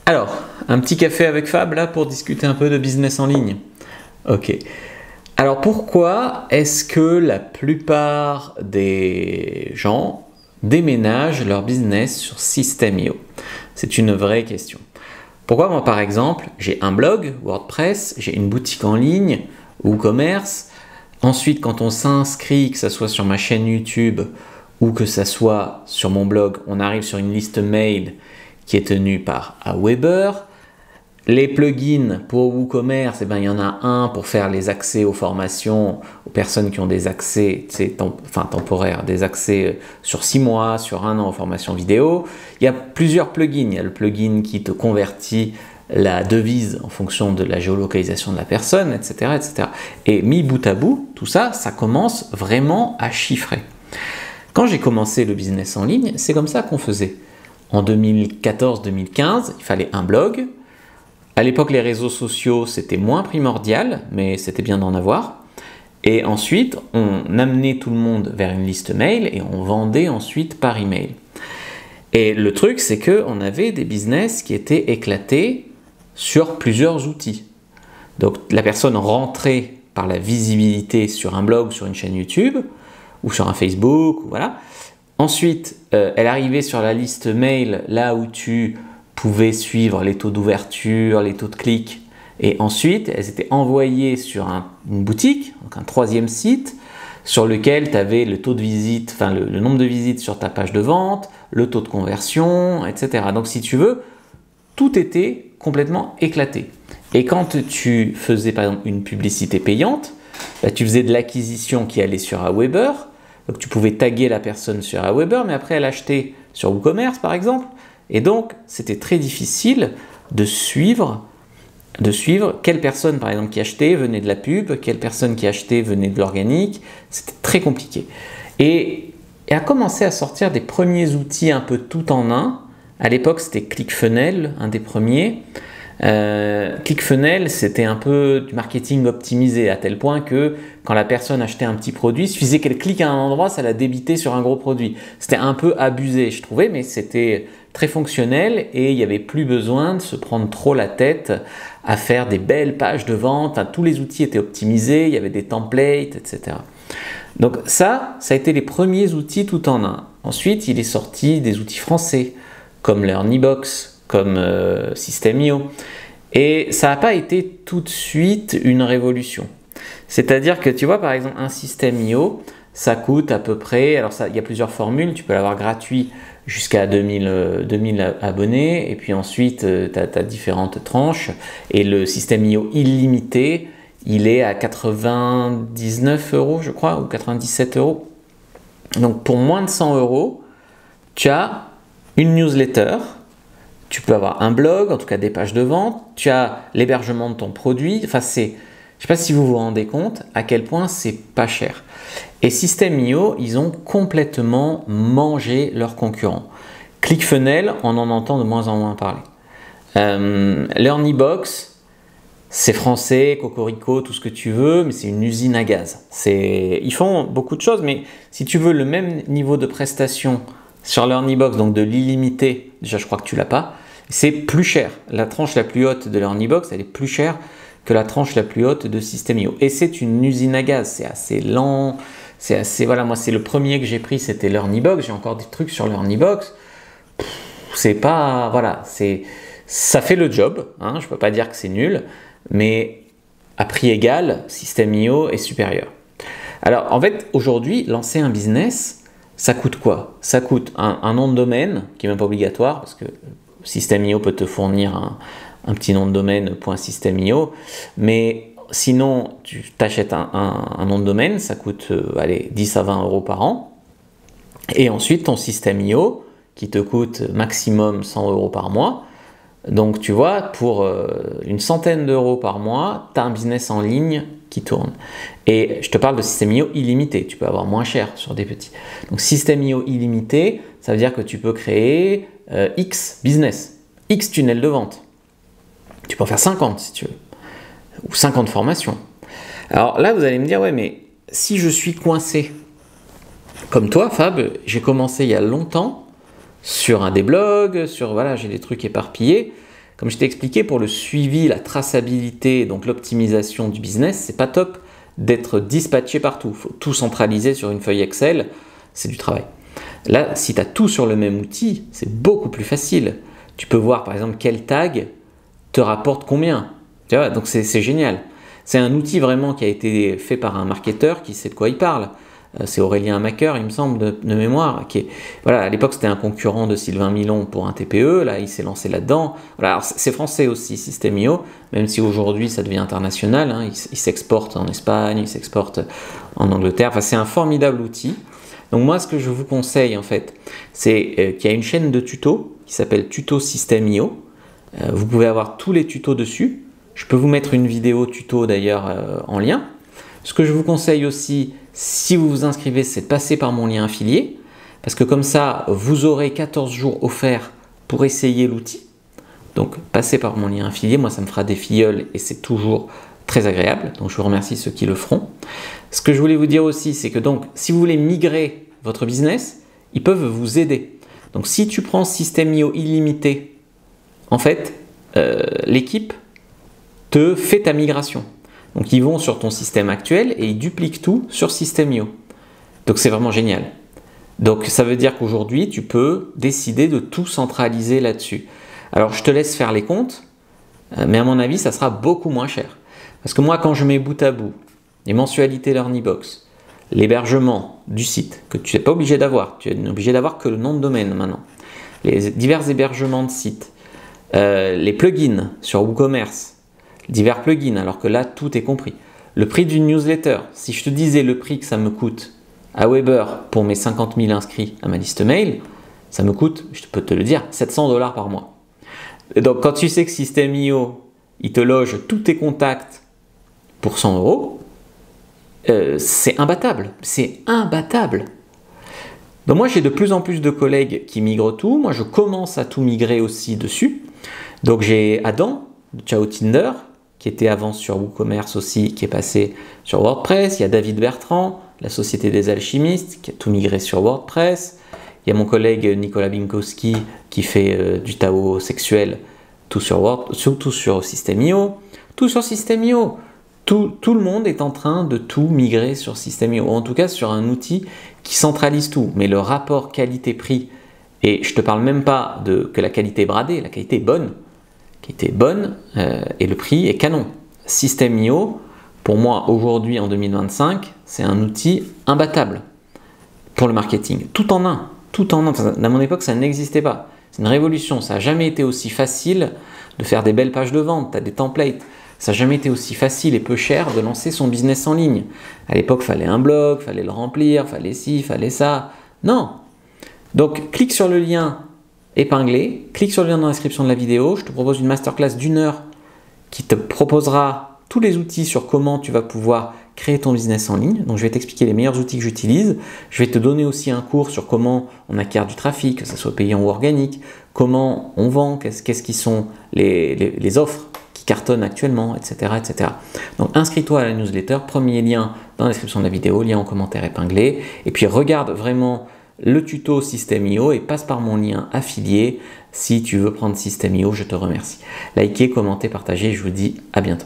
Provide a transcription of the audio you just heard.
Alors, un petit café avec Fab là pour discuter un peu de business en ligne. Ok. Alors pourquoi est-ce que la plupart des gens déménagent leur business sur System.io? C'est une vraie question. Pourquoi moi par exemple, j'ai un blog WordPress, j'ai une boutique en ligne, WooCommerce. Ensuite, quand on s'inscrit, que ce soit sur ma chaîne YouTube ou que ce soit sur mon blog, on arrive sur une liste mail qui est tenue par Aweber. Les plugins pour WooCommerce, il y en a un pour faire les accès aux formations aux personnes qui ont des accès temporaires, des accès sur 6 mois, sur 1 an aux formations vidéo. Il y a plusieurs plugins. Il y a le plugin qui te convertit la devise en fonction de la géolocalisation de la personne, etc., etc. Et mis bout à bout, tout ça, ça commence vraiment à chiffrer. Quand j'ai commencé le business en ligne, c'est comme ça qu'on faisait. En 2014-2015, il fallait un blog. À l'époque, les réseaux sociaux, c'était moins primordial, mais c'était bien d'en avoir. Et ensuite, on amenait tout le monde vers une liste mail et on vendait ensuite par email. Et le truc, c'est qu'on avait des business qui étaient éclatés sur plusieurs outils. Donc, la personne rentrait par la visibilité sur un blog, sur une chaîne YouTube, ou sur un Facebook, voilà. Ensuite, elle arrivait sur la liste mail, là où tu pouvais suivre les taux d'ouverture, les taux de clics. Et ensuite, elles étaient envoyées sur une boutique, donc un troisième site, sur lequel tu avais le taux de visite, le nombre de visites sur ta page de vente, le taux de conversion, etc. Donc si tu veux, tout était complètement éclaté. Et quand tu faisais par exemple une publicité payante, tu faisais de l'acquisition qui allait sur Aweber. Donc tu pouvais taguer la personne sur Aweber, mais après elle achetait sur WooCommerce par exemple. Et donc c'était très difficile de suivre quelle personne par exemple qui achetait venait de la pub, quelle personne qui achetait venait de l'organique. C'était très compliqué. Et a commencé à sortir des premiers outils un peu tout en un. À l'époque c'était ClickFunnels, un des premiers. ClickFunnels, c'était un peu du marketing optimisé à tel point que quand la personne achetait un petit produit, il suffisait qu'elle clique à un endroit, ça la débitait sur un gros produit. C'était un peu abusé, je trouvais, mais c'était très fonctionnel et il n'y avait plus besoin de se prendre trop la tête à faire des belles pages de vente. Enfin, tous les outils étaient optimisés, il y avait des templates, etc. Donc ça a été les premiers outils tout en un. Ensuite, il est sorti des outils français comme LearnyBox, comme System.io. Et ça n'a pas été tout de suite une révolution. C'est-à-dire que tu vois, par exemple, un System.io, ça coûte à peu près, alors il y a plusieurs formules, tu peux l'avoir gratuit jusqu'à 2000 abonnés, et puis ensuite, tu as différentes tranches, et le System.io illimité, il est à 99 €, je crois, ou 97 €. Donc pour moins de 100 €, tu as une newsletter, tu peux avoir un blog, en tout cas des pages de vente, tu as l'hébergement de ton produit. Enfin, je ne sais pas si vous vous rendez compte à quel point c'est pas cher. Et System.io, ils ont complètement mangé leurs concurrents. ClickFunnels, on en entend de moins en moins parler. LearnyBox, c'est français, cocorico, tout ce que tu veux, mais c'est une usine à gaz. Ils font beaucoup de choses, mais si tu veux le même niveau de prestation sur LearnyBox, donc de l'illimité, déjà je crois que tu l'as pas, c'est plus cher. La tranche la plus haute de LearnyBox, elle est plus chère que la tranche la plus haute de System.io. Et c'est une usine à gaz, c'est assez lent, voilà, moi c'est le premier que j'ai pris, c'était LearnyBox, j'ai encore des trucs sur LearnyBox. C'est pas, voilà, ça fait le job, hein, je peux pas dire que c'est nul, mais à prix égal, System.io est supérieur. Alors en fait, aujourd'hui, lancer un business, ça coûte quoi? Ça coûte un nom de domaine qui n'est même pas obligatoire parce que System.io peut te fournir un petit nom de domaine .system.io, mais sinon tu t'achètes un nom de domaine, ça coûte 10 à 20 € par an, et ensuite ton System.io qui te coûte maximum 100 € par mois. Donc tu vois, pour une centaine d'euros par mois, tu as un business en ligne qui tourne. Et je te parle de System.io illimité, tu peux avoir moins cher sur des petits. Donc System.io illimité, ça veut dire que tu peux créer X business, X tunnels de vente. Tu peux en faire 50 si tu veux, ou 50 formations. Alors là, vous allez me dire, ouais, mais si je suis coincé, comme toi, Fab, j'ai commencé il y a longtemps, sur un des blogs, voilà, j'ai des trucs éparpillés, comme je t'ai expliqué, pour le suivi, la traçabilité, donc l'optimisation du business, c'est pas top d'être dispatché partout. Il faut tout centraliser sur une feuille Excel, c'est du travail. Là, si tu as tout sur le même outil, c'est beaucoup plus facile. Tu peux voir par exemple quel tag te rapporte combien. Tu vois, donc c'est génial. C'est un outil vraiment qui a été fait par un marketeur qui sait de quoi il parle. C'est Aurélien Macker, il me semble, de mémoire. Voilà, à l'époque, c'était un concurrent de Sylvain Milon pour un TPE. Là, il s'est lancé là-dedans. Voilà, c'est français aussi, System.io, même si aujourd'hui, ça devient international. Hein. Il s'exporte en Espagne, il s'exporte en Angleterre. Enfin, c'est un formidable outil. Donc moi, ce que je vous conseille, en fait, c'est qu'il y a une chaîne de tutos qui s'appelle Tuto System.io. Vous pouvez avoir tous les tutos dessus. Je peux vous mettre une vidéo tuto d'ailleurs en lien. Ce que je vous conseille aussi, si vous vous inscrivez, c'est de passer par mon lien affilié, parce que comme ça, vous aurez 14 jours offerts pour essayer l'outil. Donc, passez par mon lien affilié, moi ça me fera des filleuls et c'est toujours très agréable. Donc, je vous remercie ceux qui le feront. Ce que je voulais vous dire aussi, c'est que donc, si vous voulez migrer votre business, ils peuvent vous aider. Donc, si tu prends System.io illimité, en fait, l'équipe te fait ta migration. Donc ils vont sur ton système actuel et ils dupliquent tout sur System.io. Donc c'est vraiment génial. Donc ça veut dire qu'aujourd'hui tu peux décider de tout centraliser là-dessus. Alors je te laisse faire les comptes, mais à mon avis ça sera beaucoup moins cher. Parce que moi quand je mets bout à bout les mensualités LearnyBox, l'hébergement du site, que tu n'es pas obligé d'avoir, tu es obligé d'avoir que le nom de domaine maintenant, les divers hébergements de sites, les plugins sur WooCommerce, divers plugins, alors que là, tout est compris. Le prix d'une newsletter, si je te disais le prix que ça me coûte à Weber pour mes 50 000 inscrits à ma liste mail, ça me coûte, je peux te le dire, 700 $ par mois. Et donc, quand tu sais que System.io, il te loge tous tes contacts pour 100 €, c'est imbattable. C'est imbattable. Donc moi, j'ai de plus en plus de collègues qui migrent tout. Moi, je commence à tout migrer aussi dessus. Donc, j'ai Adam de Ciao Tinder, qui était avant sur WooCommerce aussi, qui est passé sur WordPress. Il y a David Bertrand, la Société des Alchimistes, qui a tout migré sur WordPress. Il y a mon collègue Nicolas Binkowski qui fait du Tao sexuel, tout sur System.io. Tout sur System.io. Tout le monde est en train de tout migrer sur System.io, ou en tout cas sur un outil qui centralise tout. Mais le rapport qualité-prix, et je ne te parle même pas que la qualité est bradée, la qualité est bonne. Et le prix est canon. System.io, pour moi, aujourd'hui, en 2025, c'est un outil imbattable pour le marketing. Tout en un. Enfin, à mon époque, ça n'existait pas. C'est une révolution. Ça n'a jamais été aussi facile de faire des belles pages de vente. Tu as des templates. Ça n'a jamais été aussi facile et peu cher de lancer son business en ligne. À l'époque, il fallait un blog, il fallait le remplir, il fallait ci, il fallait ça. Non. Donc, clique sur le lien épinglé, clique sur le lien dans la description de la vidéo, je te propose une masterclass d'1 heure qui te proposera tous les outils sur comment tu vas pouvoir créer ton business en ligne. Donc je vais t'expliquer les meilleurs outils que j'utilise, je vais te donner aussi un cours sur comment on acquiert du trafic, que ce soit payant ou organique, comment on vend, qu'est-ce qui sont les offres qui cartonnent actuellement, etc., etc. Donc inscris-toi à la newsletter, premier lien dans la description de la vidéo, lien en commentaire épinglé, et puis regarde vraiment le tuto System.io et passe par mon lien affilié si tu veux prendre System.io. Je te remercie. Likez, commentez, partagez. Je vous dis à bientôt.